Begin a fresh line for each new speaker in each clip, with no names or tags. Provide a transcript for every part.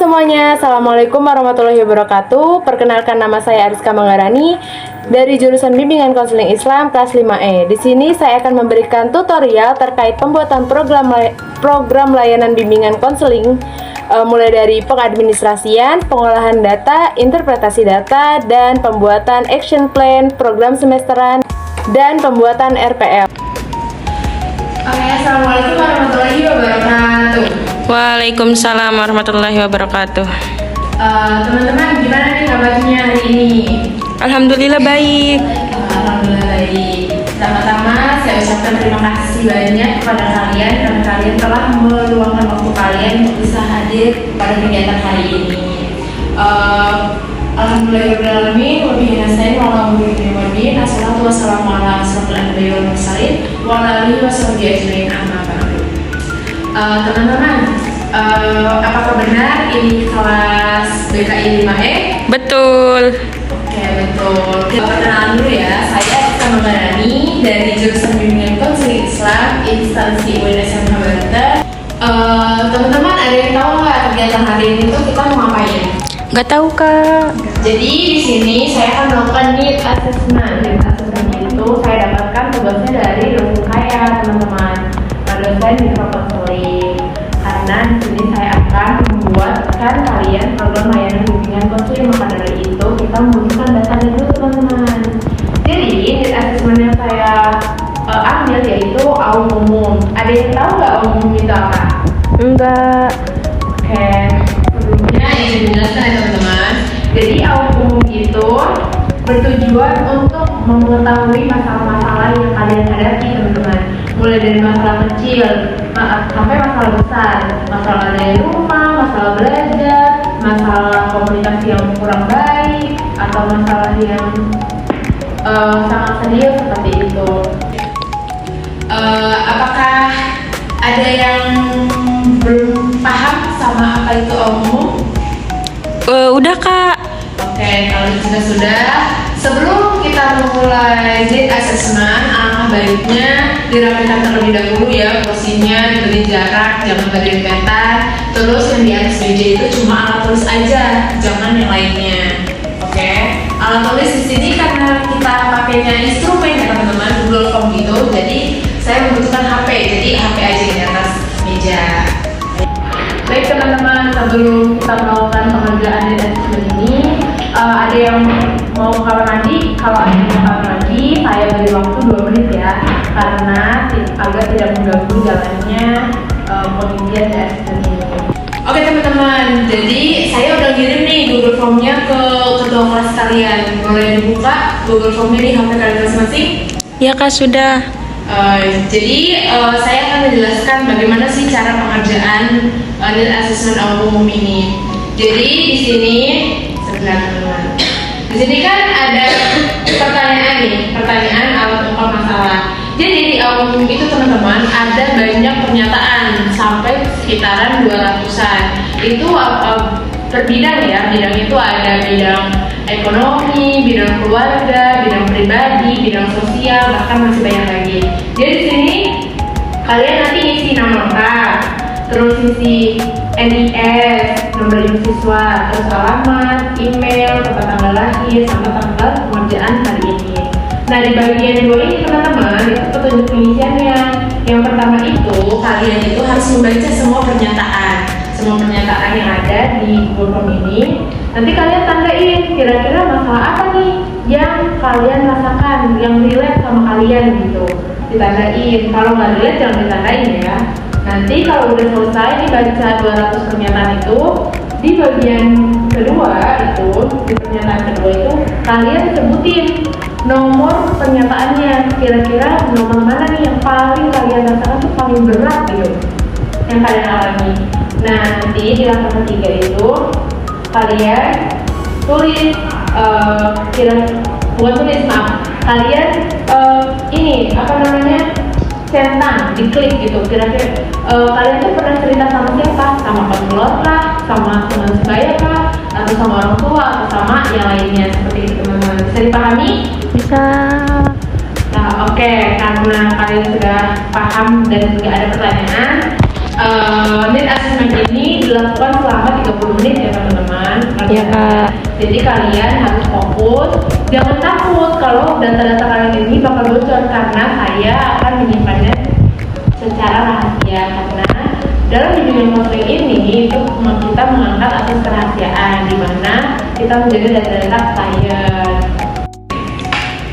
semuanya, Assalamualaikum warahmatullahi wabarakatuh. Perkenalkan, nama saya Ariska Manggarani dari jurusan Bimbingan Konseling Islam kelas 5E. Di sini saya akan memberikan tutorial terkait pembuatan program layanan bimbingan konseling, mulai dari pengadministrasian, pengolahan data, interpretasi data, dan pembuatan action plan, program semesteran, dan pembuatan RPL.
Oke, Assalamualaikum warahmatullahi wabarakatuh.
Waalaikumsalam warahmatullahi wabarakatuh.
Teman-teman, gimana nih kabarnya hari ini?
Alhamdulillah baik.
Alhamdulillah baik. Pertama-tama saya ucapkan terima kasih banyak kepada kalian karena kalian telah meluangkan waktu kalian untuk bisa hadir pada kegiatan hari ini. Alhamdulillahirrahmanirrahim. Wabillahi nasta'in wa ala umuri assalatu wassalamu ala asrofil anbiya'i wal mursalin wa ala alihi washabbihi ajmain, amma ba'du. Teman-teman, apakah benar ini kelas BKI 5E?
Betul.
Oke, betul. Perkenalan dulu ya, saya Ariska Manggarani dari jurusan Bimbingan Konseling Islam instansi UNSMH Banten. Teman-teman, ada yang tahu nggak kegiatan hari ini tuh kita mau ngapain?
Gak tahu Kak.
Jadi di sini saya akan melakukan need assessment. Need assessment itu saya dapatkan tugasnya dari dosen saya, teman-teman, dosen mikrokonseling. Karena di sini saya akan membuatkan kalian program layanan bimbingan konseling, maka dari itu kita membutuhkan datanya dulu, teman-teman. Jadi need assessment yang saya ambil yaitu AUM umum. Ada yang tahu nggak AUM umum itu apa?
Enggak.
Oke, sebelumnya ingin dijelaskan ya teman-teman. Jadi AUM umum itu bertujuan untuk mengetahui masalah-masalah yang kalian hadapi, teman-teman. Mulai dari masalah kecil sampai masalah besar, masalah dari rumah, masalah belajar, masalah komunikasi yang kurang baik, atau masalah yang sangat serius seperti itu. Apakah ada yang belum paham sama apa itu AUM umum?
Udah Kak.
Oke, kalau sudah, sebelum kita memulai need assessment, alangkah baiknya dirapikan terlebih dahulu ya, kursinya diberi jarak, jangan berdempetan. Terus yang di atas meja itu cuma alat tulis aja, jangan yang lainnya. Oke, alat tulis di sini karena kita pakainya instrumen ya teman-teman, Google Form gitu, jadi saya membutuhkan HP, jadi HP aja di atas meja. Baik teman-teman, sebelum kita melakukan pengerjaan need assessment ini, ada yang mau kamar mandi? Kalau ada yang mau kamar mandi, saya beri waktu 2 menit ya, karena agar tidak mengganggu jalannya pengujian assessment ini. Oke teman-teman, jadi saya udah kirim nih Google Form-nya ke ketua kelas kalian. Boleh dibuka Google Form-nya di HP kalian masing-masing?
Ya Kak, sudah.
Jadi saya akan menjelaskan bagaimana sih cara pengerjaan need assessment AUM umum ini. Jadi di sini sebentar teman-teman. Di sini kan ada pertanyaan nih, pertanyaan alat ungkap masalah. Jadi di AUM umum itu teman-teman ada banyak pernyataan sampai sekitaran 200-an. Itu per bidang ya, bidang itu ada bidang ekonomi, bidang keluarga, bidang pribadi, bidang sosial, bahkan masih banyak lagi. Jadi di sini kalian nanti isi nama lengkap, terus isi NIS, nomor induk siswa, terus alamat, email, tempat tanggal lahir, sama tanggal pengerjaan hari ini. Nah di bagian 2 ini teman-teman, itu petunjuk pengisiannya. Yang pertama itu, kalian itu harus membaca semua pernyataan yang ada di Google Form ini. Nanti kalian tandain kira-kira masalah apa nih yang kalian rasakan, yang relate sama kalian gitu. Ditandain, kalau nggak relate jangan ditandain ya. Nanti kalau udah selesai dibaca 200 pernyataan itu, di bagian kedua itu, di pernyataan kedua itu kalian sebutin nomor pernyataannya, kira-kira nomor mana nih yang paling kalian rasakan tuh paling berat gitu yang kalian alami. Nah nanti di langkah ketiga itu kalian tulis kalian ini apa namanya, centang, diklik gitu, kira-kira kalian tuh pernah cerita sama siapa, sama konselor lah, sama teman sebaya kah, atau sama orang tua, atau sama yang lainnya, seperti itu teman-teman. Bisa dipahami?
Bisa.
Nah oke, karena kalian sudah paham dan nggak ada pertanyaan, Need assessment ini dilakukan selama 30 menit ya teman-teman.
Iya, Kak.
Jadi kalian harus fokus, jangan takut kalau data-data kalian ini bakal bocor karena saya akan menyimpannya secara rahasia, karena dalam bimbingan konseling ini itu kita mengangkat asas kerahasiaan di mana kita menjaga data-data klien.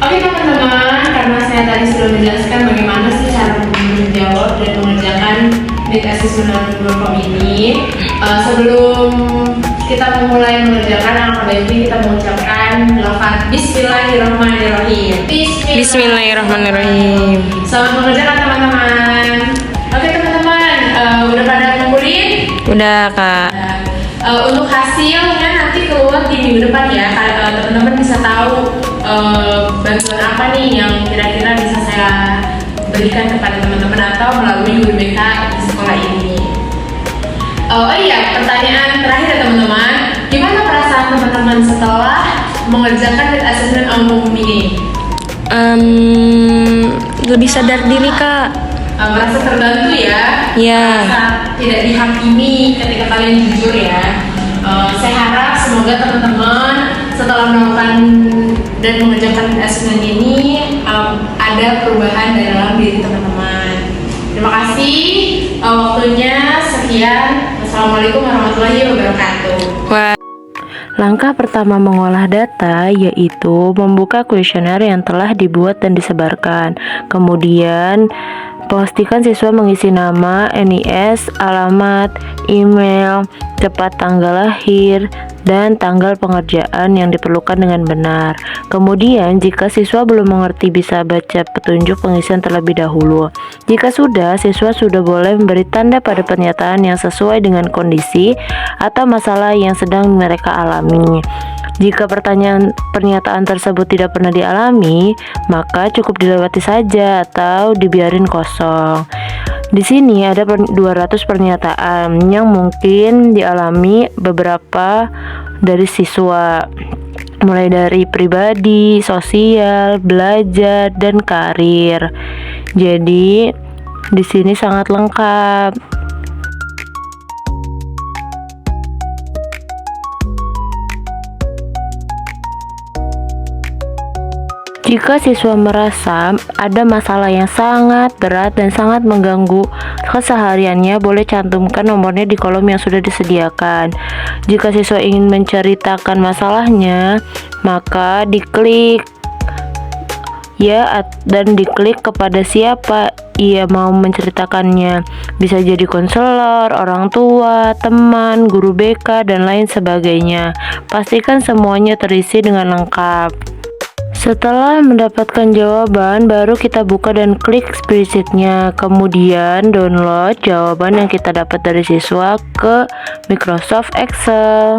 Oke teman-teman, karena saya tadi sudah menjelaskan bagaimana sih cara menjawab dan mengerjakan need assessment program ini, sebelum kita memulai mengerjakan, alangkah baiknya kita mengucapkan lafaz Bismillahirrahmanirrahim.
Bismillahirrahmanirrahim.
Selamat mengerjakan teman-teman. Oke teman-teman, udah pada ngumpulin?
Udah, Kak.
Untuk hasilnya nanti keluar di minggu depan ya. Teman-teman bisa tahu bantuan apa nih yang kira-kira bisa saya berikan kepada teman-teman atau melalui guru BK di sekolah ini. Oh iya, pertanyaan terakhir ya teman-teman, gimana perasaan teman-teman setelah mengerjakan need assessment umum ini?
Lebih sadar diri, Kak.
Merasa terbantu ya?
Iya.
Merasa tidak dihakimi ketika kalian jujur ya. Saya harap semoga teman-teman setelah melakukan dan mengerjakan assessment ini ada perubahan dalam diri teman-teman. Terima kasih waktunya. Sekian. Wassalamualaikum warahmatullahi wabarakatuh.
Wah.
Langkah pertama mengolah data yaitu membuka kuesioner yang telah dibuat dan disebarkan. Kemudian, pastikan siswa mengisi nama, NIS, alamat, email, tepat tanggal lahir, dan tanggal pengerjaan yang diperlukan dengan benar. Kemudian, jika siswa belum mengerti, bisa baca petunjuk pengisian terlebih dahulu. Jika sudah, siswa sudah boleh memberi tanda pada pernyataan yang sesuai dengan kondisi atau masalah yang sedang mereka alami. Jika pernyataan tersebut tidak pernah dialami, maka cukup dilewati saja atau dibiarin kosong. Di sini ada 200 pernyataan yang mungkin dialami beberapa dari siswa, mulai dari pribadi, sosial, belajar, dan karir. Jadi di sini sangat lengkap. Jika siswa merasa ada masalah yang sangat berat dan sangat mengganggu kesehariannya, boleh cantumkan nomornya di kolom yang sudah disediakan. Jika siswa ingin menceritakan masalahnya, maka diklik ya dan diklik kepada siapa ia mau menceritakannya. Bisa jadi konselor, orang tua, teman, guru BK, dan lain sebagainya. Pastikan semuanya terisi dengan lengkap. Setelah mendapatkan jawaban, baru kita buka dan klik spreadsheet-nya. Kemudian download jawaban yang kita dapat dari siswa ke Microsoft Excel.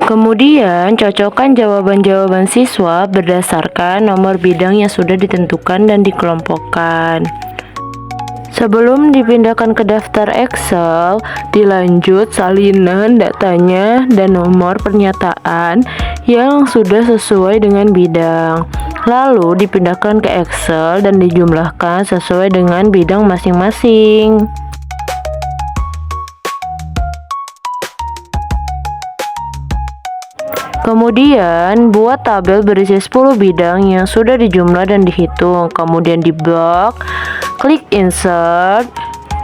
Kemudian, cocokkan jawaban-jawaban siswa berdasarkan nomor bidang yang sudah ditentukan dan dikelompokkan. Sebelum dipindahkan ke daftar Excel, dilanjut salinan datanya dan nomor pernyataan yang sudah sesuai dengan bidang. Lalu dipindahkan ke Excel dan dijumlahkan sesuai dengan bidang masing-masing. Kemudian, buat tabel berisi 10 bidang yang sudah dijumlah dan dihitung. Kemudian di blok, klik insert,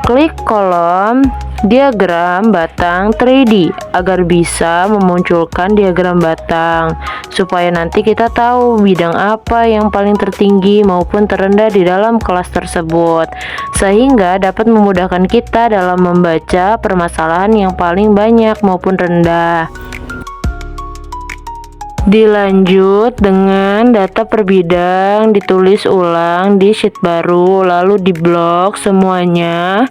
klik kolom diagram batang 3D agar bisa memunculkan diagram batang, supaya nanti kita tahu bidang apa yang paling tertinggi maupun terendah di dalam kelas tersebut, sehingga dapat memudahkan kita dalam membaca permasalahan yang paling banyak maupun rendah. Dilanjut dengan data per bidang, ditulis ulang di sheet baru, lalu diblok semuanya.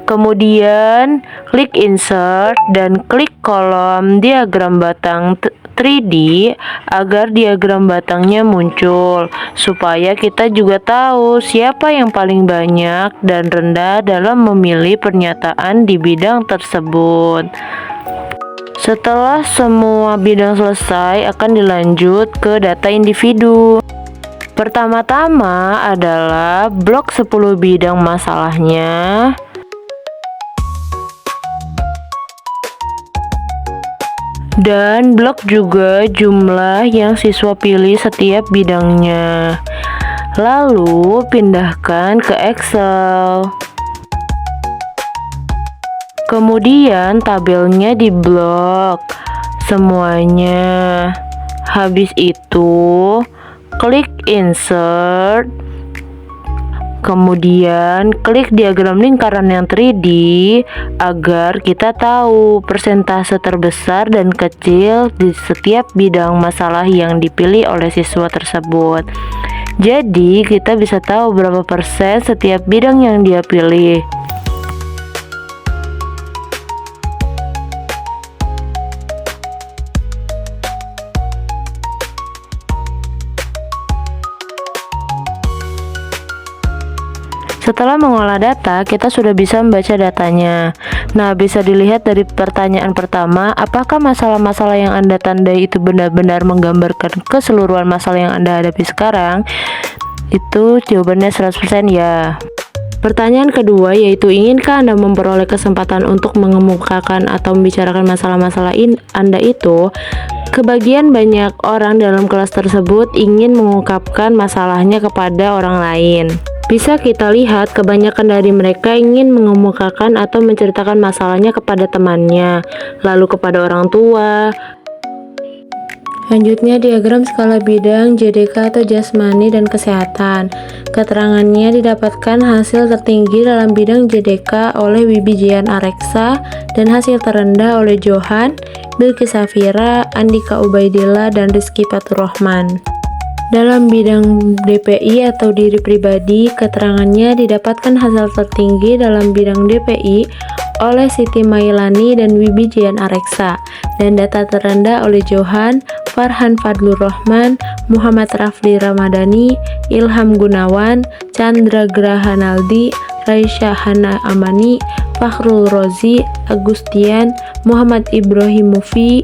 Kemudian klik insert dan klik kolom diagram batang 3D agar diagram batangnya muncul, supaya kita juga tahu siapa yang paling banyak dan rendah dalam memilih pernyataan di bidang tersebut. Setelah semua bidang selesai, akan dilanjut ke data individu. Pertama-tama adalah blok 10 bidang masalahnya. Dan blok juga jumlah yang siswa pilih setiap bidangnya. Lalu pindahkan ke Excel. Kemudian tabelnya diblok semuanya. Habis itu klik insert. Kemudian klik diagram lingkaran yang 3D agar kita tahu persentase terbesar dan kecil di setiap bidang masalah yang dipilih oleh siswa tersebut. Jadi kita bisa tahu berapa persen setiap bidang yang dia pilih. Setelah mengolah data, kita sudah bisa membaca datanya. Nah, bisa dilihat dari pertanyaan pertama, apakah masalah-masalah yang Anda tandai itu benar-benar menggambarkan keseluruhan masalah yang Anda hadapi sekarang? Itu jawabannya 100% ya. Pertanyaan kedua yaitu, inginkah Anda memperoleh kesempatan untuk mengemukakan atau membicarakan masalah-masalah Anda itu? Kebagian banyak orang dalam kelas tersebut ingin mengungkapkan masalahnya kepada orang lain. Bisa kita lihat kebanyakan dari mereka ingin mengemukakan atau menceritakan masalahnya kepada temannya, lalu kepada orang tua. Selanjutnya diagram skala bidang JDK atau jasmani dan kesehatan. Keterangannya didapatkan hasil tertinggi dalam bidang JDK oleh Wibi Jian Areksa dan hasil terendah oleh Johan, Bilqis Safira, Andika Ubaidillah, dan Rizky Faturrahman. Dalam bidang DPI atau diri pribadi, keterangannya didapatkan hasil tertinggi dalam bidang DPI oleh Siti Mailani dan Wibi Jian Areksa, dan data terendah oleh Johan, Farhan Fadlur Rahman, Muhammad Rafli Ramadhani, Ilham Gunawan, Chandra Grahanaldi, Raisya Hana Amani, Fakhrul Rozi, Agustian, Muhammad Ibrahim Mufi,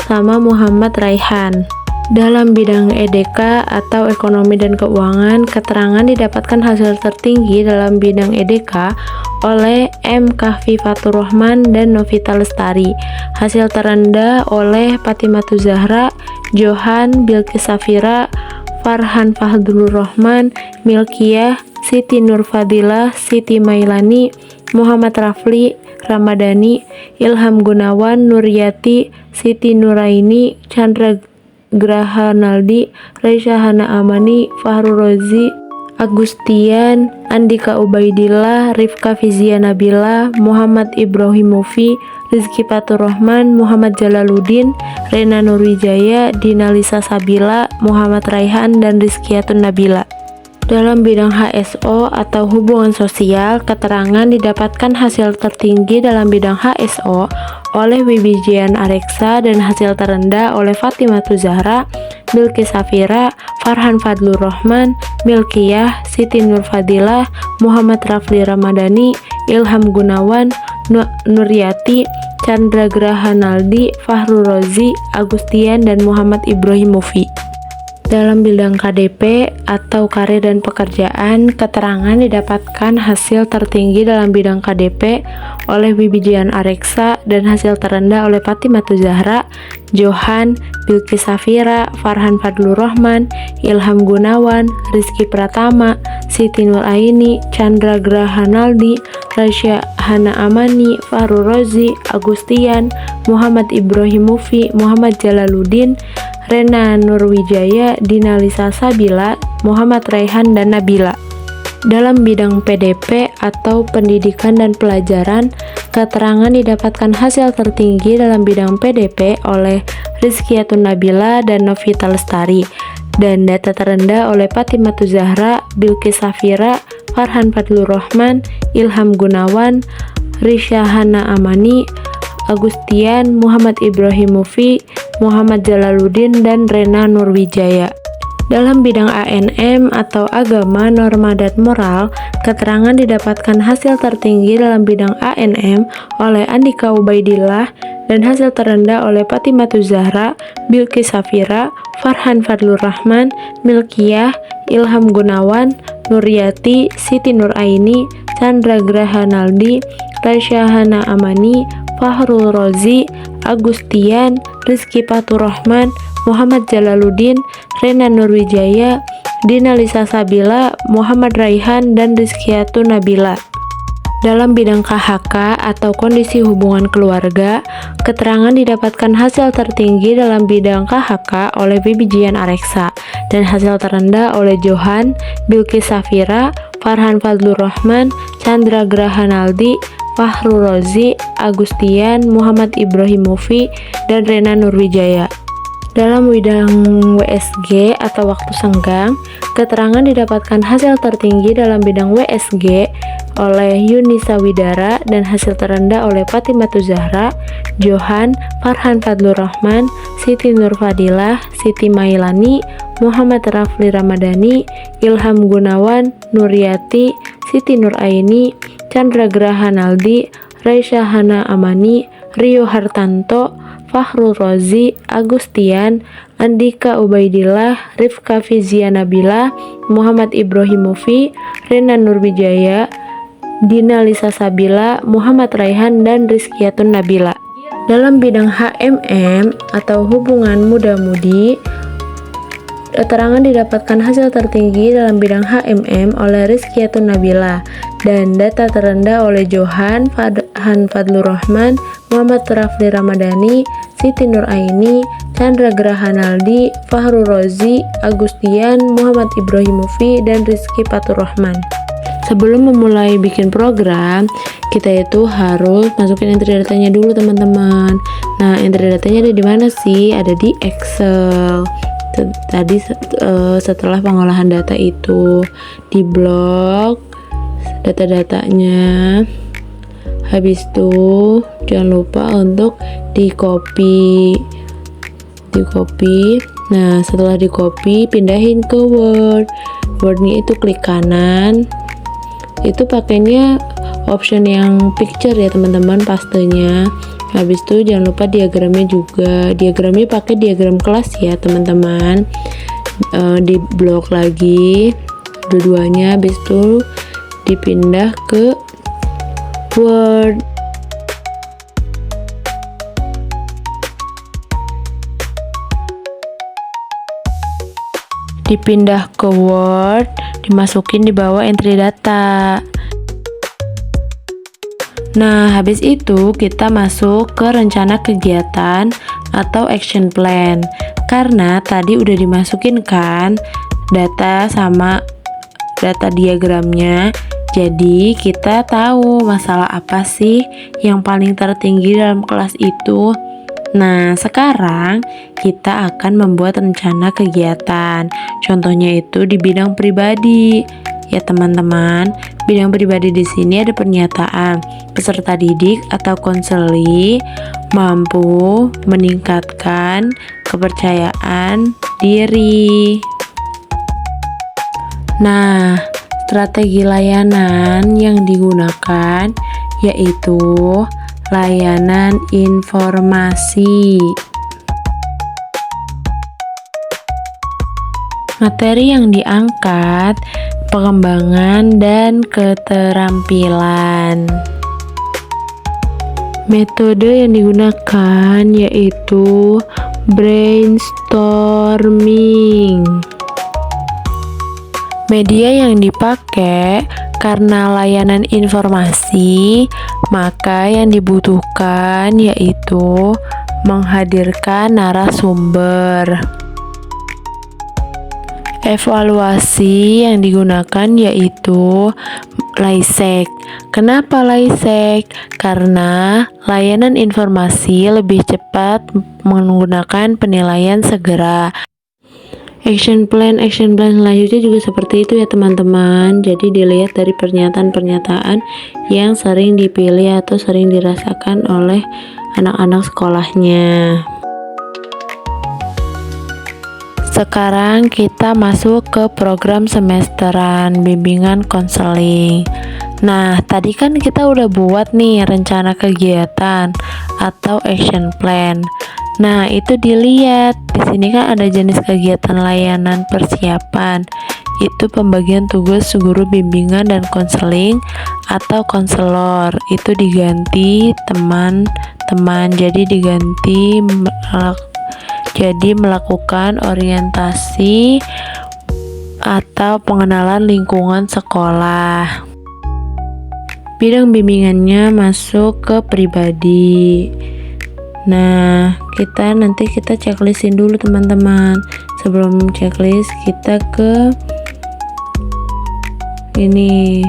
sama Muhammad Raihan. Dalam bidang EDK atau ekonomi dan keuangan, keterangan didapatkan hasil tertinggi dalam bidang EDK oleh M. Kahfi Faturrahman dan Novita Lestari. Hasil terendah oleh Fatimatu Zahra, Johan, Bilqis Safira, Farhan Fadlur Rahman, Milkiyah, Siti Nurfadilah, Siti Mailani, Muhammad Rafli Ramadhani, Ilham Gunawan, Nuryati, Siti Nuraini, Chandra Grahanaldi, Raisya Hana Amani, Fahru Rozi, Agustian, Andika Ubaidillah, Rifka Fizia Nabila, Muhammad Ibrahim Mufi, Rizky Faturrahman, Muhammad Jalaluddin, Rena Nurwijaya, Dinalisa Sabila, Muhammad Raihan, dan Rizkyatun Nabila. Dalam bidang HSO atau hubungan sosial, keterangan didapatkan hasil tertinggi dalam bidang HSO oleh Wibi Jian Areksa dan hasil terendah oleh Fatimatu Zahra, Bilqis Safira, Farhan Fadlur Rahman, Milkiyah, Siti Nurfadilah, Muhammad Rafli Ramadhani, Ilham Gunawan, Nuryati, Chandra Grahanaldi, Fahru Rozi, Agustian, dan Muhammad Ibrahim Mufi. Dalam bidang KDP atau karir dan pekerjaan, keterangan didapatkan hasil tertinggi dalam bidang KDP oleh Wibi Jian Areksa dan hasil terendah oleh Fatimatu Zahra, Johan, Bilqis Safira, Farhan Fadlur Rahman, Ilham Gunawan, Rizky Pratama, Siti Nuraini, Chandra Grahanaldi, Raisya Hana Amani, Fahru Rozi, Agustian, Muhammad Ibrahim Mufi, Muhammad Jalaluddin, Rena Nurwijaya, Dinalisa Sabila, Muhammad Raihan, dan Nabila. Dalam bidang PDP atau pendidikan dan pelajaran, keterangan didapatkan hasil tertinggi dalam bidang PDP oleh Rizkyatun Nabila dan Novita Lestari, dan data terendah oleh Fatimatu Zahra, Bilqis Safira, Farhan Fadlur Rahman, Ilham Gunawan, Raisya Hana Amani, Agustian, Muhammad Ibrahim Mufi, Muhammad Jalaluddin, dan Rena Nurwijaya. Dalam bidang ANM atau agama, norma, dan moral, keterangan didapatkan hasil tertinggi dalam bidang ANM oleh Andika Ubaidillah dan hasil terendah oleh Fatimatu Zahra, Bilqis Safira, Farhan Fadlur Rahman, Milkiyah, Ilham Gunawan, Nuryati, Siti Nuraini, Chandra Grahanaldi, Raisyahana Amani, Fahrul Rozi, Agustian, Rizky Faturrahman, Muhammad Jalaluddin, Rena Nurwijaya, Dina Lisa Sabila, Muhammad Raihan, dan Rizkyatun Nabila. Dalam bidang KHK atau kondisi hubungan keluarga, keterangan didapatkan hasil tertinggi dalam bidang KHK oleh Bibijian Areksa dan hasil terendah oleh Johan, Bilqis Safira, Farhan Fadlur Rahman, Chandra Grahanaldi, Fahrul Rozi, Agustian, Muhammad Ibrahim Mufi, dan Rena Nurwijaya. Dalam bidang WSG atau waktu senggang, keterangan didapatkan hasil tertinggi dalam bidang WSG oleh Yunisa Widara dan hasil terendah oleh Fatimatu Zahra, Johan, Farhan Fadlur Rahman, Siti Nurfadilah, Siti Mailani, Muhammad Rafli Ramadhani, Ilham Gunawan, Nuryati, Siti Nuraini, Chandra Grahanaldi, Raisyahana Amani, Rio Hartanto, Fahrul Rozi, Agustian, Andika Ubaidillah, Rifka Fizia Nabila, Muhammad Ibrahim Mufi, Rena Nurwijaya, Dina Lisa Sabila, Muhammad Raihan, dan Rizkyatun Nabila. Dalam bidang HMM atau hubungan muda-mudi, keterangan didapatkan hasil tertinggi dalam bidang HMM oleh Rizkyatun Nabila dan data terendah oleh Johan, Farhan Fadlur Rahman, Muhammad Rafli Ramadhani, Siti Nuraini, Chandra Grahanaldi, Fahrul Rozi, Agustian, Muhammad Ibrahim Mufi, dan Rizky Faturrahman. Sebelum memulai bikin program, kita itu harus masukin entry datanya dulu teman-teman. Nah, entry datanya ada di mana sih? Ada di Excel. Tadi setelah pengolahan data itu di blok data-datanya, habis itu jangan lupa untuk di copy. Nah, setelah di copy, pindahin ke Wordnya itu klik kanan, itu pakainya option yang picture ya teman-teman, pastenya. Habis itu jangan lupa diagramnya juga, diagramnya pakai diagram kelas ya teman-teman. Di blok lagi dua-duanya, habis itu dipindah ke Word. Dipindah ke Word, dimasukin di bawah entry data. Nah, habis itu kita masuk ke rencana kegiatan atau action plan. Karena tadi udah dimasukin kan data sama data diagramnya. Jadi kita tahu masalah apa sih yang paling tertinggi dalam kelas itu. Nah, sekarang kita akan membuat rencana kegiatan. Contohnya itu di bidang pribadi. Ya teman-teman, bidang pribadi di sini ada pernyataan peserta didik atau konseli mampu meningkatkan kepercayaan diri. Nah, strategi layanan yang digunakan yaitu layanan informasi. Materi yang diangkat, pengembangan dan keterampilan. Metode yang digunakan yaitu brainstorming. Media yang dipakai karena layanan informasi, maka yang dibutuhkan yaitu menghadirkan narasumber. Evaluasi yang digunakan yaitu LAISEC. Kenapa LAISEC? Karena layanan informasi lebih cepat menggunakan penilaian segera. Action plan selanjutnya juga seperti itu ya teman-teman. Jadi dilihat dari pernyataan-pernyataan yang sering dipilih atau sering dirasakan oleh anak-anak sekolahnya. Sekarang kita masuk ke program semesteran bimbingan konseling. Nah, tadi kan kita udah buat nih rencana kegiatan atau action plan. Nah, itu dilihat. Di sini kan ada jenis kegiatan layanan persiapan. Itu pembagian tugas guru bimbingan dan konseling atau konselor. Itu diganti teman-teman. Jadi melakukan orientasi atau pengenalan lingkungan sekolah. Bidang bimbingannya masuk ke pribadi. Nah, kita checklistin dulu teman-teman. Sebelum checklist kita ke ini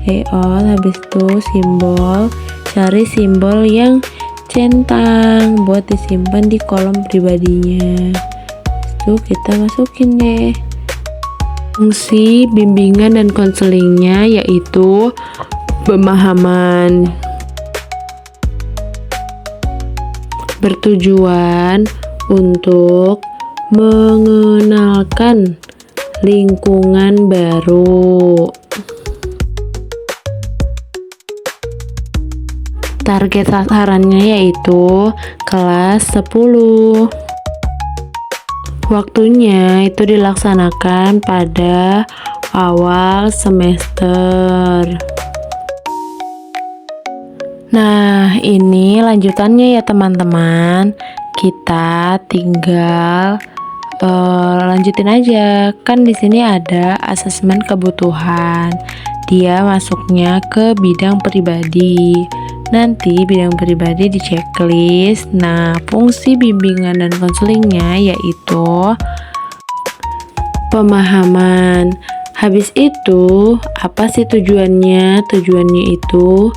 layout, habis itu simbol, cari simbol yang centang buat disimpan di kolom pribadinya. Itu kita masukin deh. Fungsi bimbingan dan konselingnya yaitu pemahaman, bertujuan untuk mengenalkan lingkungan baru. Target sasarannya yaitu kelas 10. Waktunya itu dilaksanakan pada awal semester. Nah, ini lanjutannya ya teman-teman. Kita tinggal lanjutin aja. Kan di sini ada asesmen kebutuhan. Dia masuknya ke bidang pribadi. Nanti bidang pribadi di checklist. Nah, fungsi bimbingan dan konselingnya yaitu pemahaman. Habis itu, apa sih tujuannya? Tujuannya itu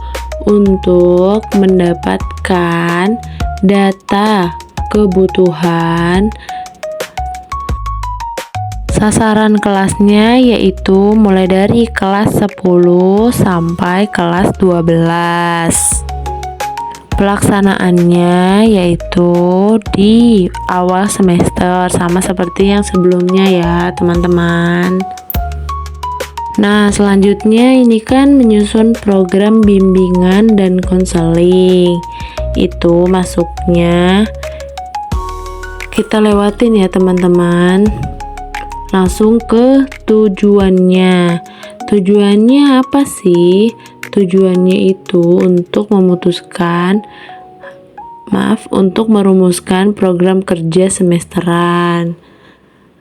untuk mendapatkan data kebutuhan. Sasaran kelasnya yaitu mulai dari kelas 10 sampai kelas 12. Pelaksanaannya yaitu di awal semester, sama seperti yang sebelumnya ya teman-teman. Nah, selanjutnya ini kan menyusun program bimbingan dan konseling. Itu masuknya kita lewatin ya teman-teman. Langsung ke tujuannya. Tujuannya apa sih? Tujuannya itu untuk merumuskan program kerja semesteran.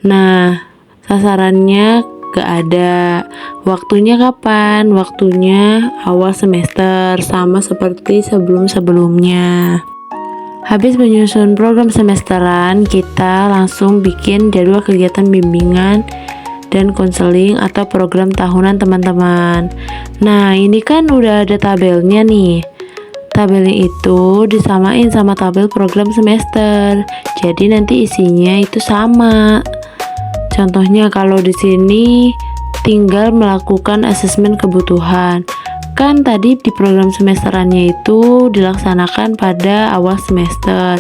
Nah, sasarannya gak ada. Waktunya kapan? Waktunya awal semester, sama seperti sebelum-sebelumnya. Habis menyusun program semesteran, kita langsung bikin jadwal kegiatan bimbingan dan konseling atau program tahunan teman-teman. Nah, ini kan udah ada tabelnya nih. Tabelnya itu disamain sama tabel program semester. Jadi nanti isinya itu sama. Contohnya kalau di sini tinggal melakukan asesmen kebutuhan. Kan tadi di program semesterannya itu dilaksanakan pada awal semester.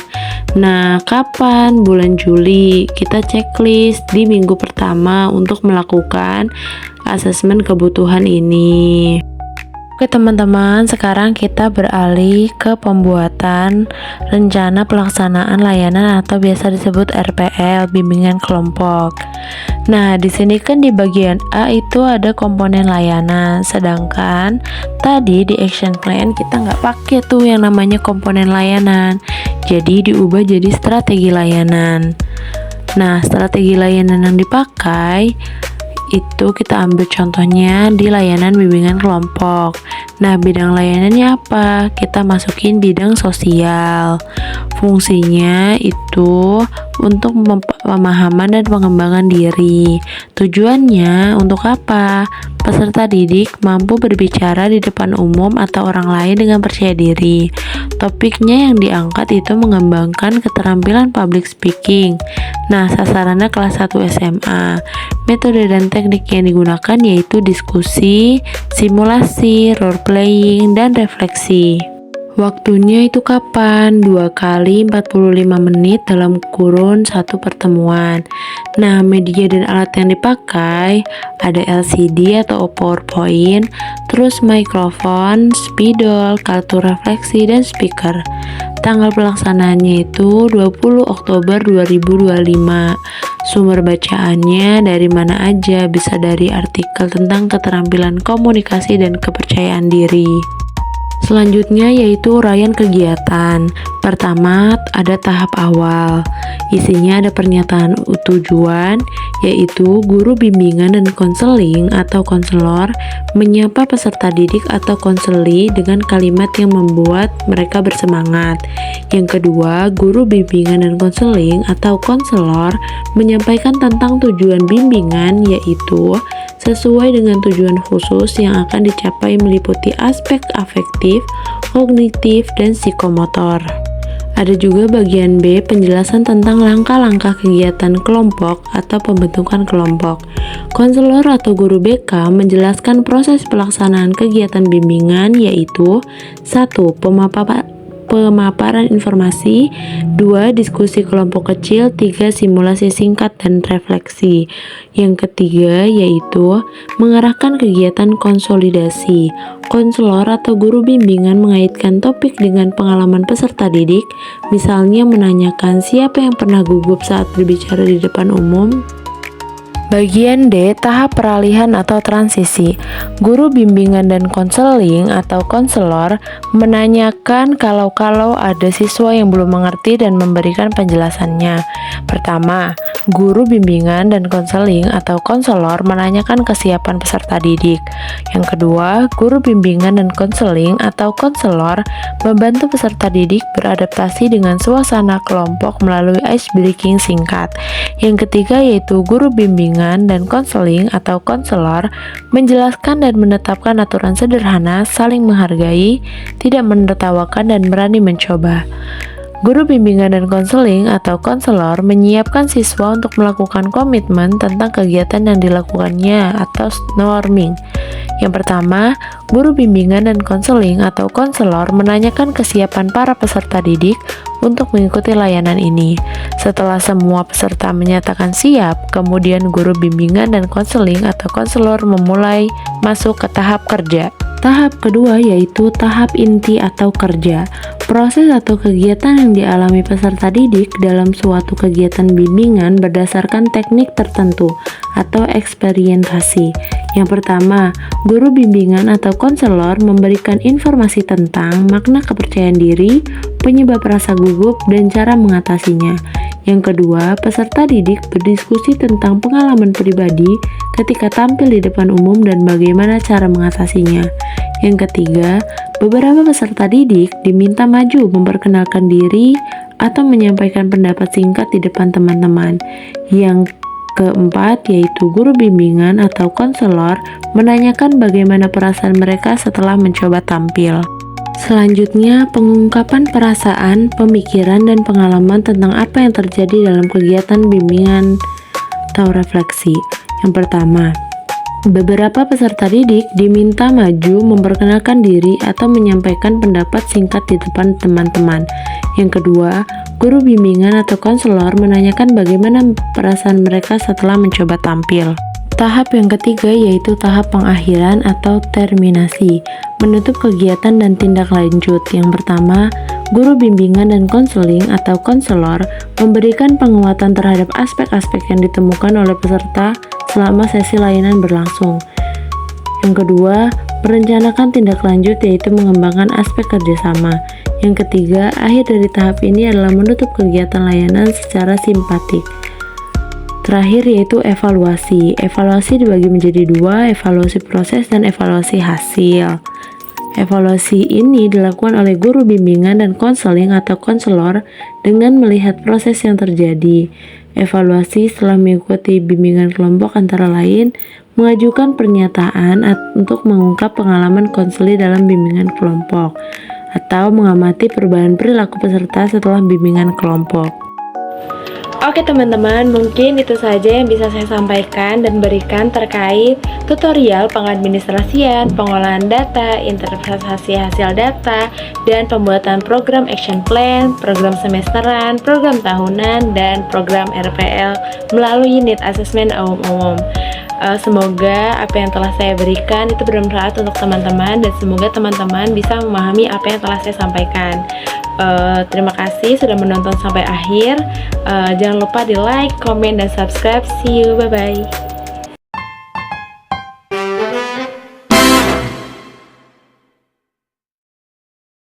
Nah, kapan? Bulan Juli. Kita checklist di minggu pertama untuk melakukan asesmen kebutuhan ini. Oke teman-teman, sekarang kita beralih ke pembuatan rencana pelaksanaan layanan atau biasa disebut RPL, bimbingan kelompok. Nah, di sini kan di bagian A itu ada komponen layanan, sedangkan tadi di action plan kita nggak pakai tuh yang namanya komponen layanan. Jadi diubah jadi strategi layanan. Nah, strategi layanan yang dipakai itu kita ambil contohnya di layanan bimbingan kelompok. Nah, bidang layanannya apa? Kita masukin bidang sosial. Fungsinya itu untuk pemahaman dan pengembangan diri. Tujuannya untuk apa? Peserta didik mampu berbicara di depan umum atau orang lain dengan percaya diri. Topiknya yang diangkat itu mengembangkan keterampilan public speaking. Nah, sasarannya kelas 1 SMA. Metode dan teknik yang digunakan yaitu diskusi, simulasi, role playing, dan refleksi. Waktunya itu kapan? 2 kali 45 menit dalam kurun 1 pertemuan.
Nah, media dan alat yang dipakai ada LCD atau PowerPoint, terus mikrofon, spidol, kartu refleksi, dan speaker. Tanggal pelaksanaannya itu 20 Oktober 2025. Sumber bacaannya dari mana aja, bisa dari artikel tentang keterampilan komunikasi dan kepercayaan diri. Selanjutnya yaitu uraian kegiatan. Pertama, ada tahap awal. Isinya ada pernyataan tujuan, yaitu guru bimbingan dan konseling atau konselor menyapa peserta didik atau konseli dengan kalimat yang membuat mereka bersemangat. Yang kedua, guru bimbingan dan konseling atau konselor menyampaikan tentang tujuan bimbingan, yaitu sesuai dengan tujuan khusus yang akan dicapai meliputi aspek afektif, kognitif, dan psikomotor. Ada juga bagian B, penjelasan tentang langkah-langkah kegiatan kelompok atau pembentukan kelompok. Konselor atau guru BK menjelaskan proses pelaksanaan kegiatan bimbingan, yaitu 1. Pemaparan informasi, 2. Diskusi kelompok kecil, 3. Simulasi singkat dan refleksi. Yang ketiga yaitu mengarahkan kegiatan konsolidasi. Konselor atau guru bimbingan mengaitkan topik dengan pengalaman peserta didik, misalnya menanyakan siapa yang pernah gugup saat berbicara di depan umum. Bagian D, tahap peralihan atau transisi. Guru bimbingan dan konseling atau konselor menanyakan kalau ada siswa yang belum mengerti dan memberikan penjelasannya. Pertama, guru bimbingan dan konseling atau konselor menanyakan kesiapan peserta didik. Yang kedua, guru bimbingan dan konseling atau konselor membantu peserta didik beradaptasi dengan suasana kelompok melalui ice breaking singkat. Yang ketiga yaitu guru bimbingan dan konseling atau konselor menjelaskan dan menetapkan aturan sederhana, saling menghargai, tidak menertawakan, dan berani mencoba. Guru bimbingan dan konseling atau konselor menyiapkan siswa untuk melakukan komitmen tentang kegiatan yang dilakukannya atau norming. Yang pertama, guru bimbingan dan konseling atau konselor menanyakan kesiapan para peserta didik untuk mengikuti layanan ini. Setelah semua peserta menyatakan siap, kemudian guru bimbingan dan konseling atau konselor memulai masuk ke tahap kerja. Tahap kedua yaitu tahap inti atau kerja. Proses atau kegiatan yang dialami peserta didik dalam suatu kegiatan bimbingan berdasarkan teknik tertentu atau eksperimentasi. Yang pertama, guru bimbingan atau konselor memberikan informasi tentang makna kepercayaan diri, penyebab rasa gugup, dan cara mengatasinya. Yang kedua, peserta didik berdiskusi tentang pengalaman pribadi ketika tampil di depan umum dan bagaimana cara mengatasinya. Yang ketiga, beberapa peserta didik diminta maju memperkenalkan diri atau menyampaikan pendapat singkat di depan teman-teman. Yang keempat, yaitu guru bimbingan atau konselor menanyakan bagaimana perasaan mereka setelah mencoba tampil. Selanjutnya, pengungkapan perasaan, pemikiran, dan pengalaman tentang apa yang terjadi dalam kegiatan bimbingan atau refleksi. Yang pertama, beberapa peserta didik diminta maju memperkenalkan diri atau menyampaikan pendapat singkat di depan teman-teman. Yang kedua, guru bimbingan atau konselor menanyakan bagaimana perasaan mereka setelah mencoba tampil. Tahap yang ketiga yaitu tahap pengakhiran atau terminasi, menutup kegiatan dan tindak lanjut. Yang pertama, guru bimbingan dan konseling atau konselor memberikan penguatan terhadap aspek-aspek yang ditemukan oleh peserta selama sesi layanan berlangsung. Yang kedua, merencanakan tindak lanjut yaitu mengembangkan aspek kerjasama. Yang ketiga, akhir dari tahap ini adalah menutup kegiatan layanan secara simpatik. Terakhir yaitu evaluasi. Evaluasi dibagi menjadi dua, evaluasi proses dan evaluasi hasil. Evaluasi ini dilakukan oleh guru bimbingan dan konseling atau konselor dengan melihat proses yang terjadi. Evaluasi setelah mengikuti bimbingan kelompok antara lain mengajukan pernyataan untuk mengungkap pengalaman konseli dalam bimbingan kelompok atau mengamati perubahan perilaku peserta setelah bimbingan kelompok.
Oke teman-teman, mungkin itu saja yang bisa saya sampaikan dan berikan terkait tutorial pengadministrasian, pengolahan data, interpretasi hasil data, dan pembuatan program action plan, program semesteran, program tahunan, dan program RPL melalui Need Assessment umum. Semoga apa yang telah saya berikan itu bermanfaat untuk teman-teman dan semoga teman-teman bisa memahami apa yang telah saya sampaikan. Terima kasih sudah menonton sampai akhir. Jangan lupa di like, komen, dan subscribe. See you, bye bye.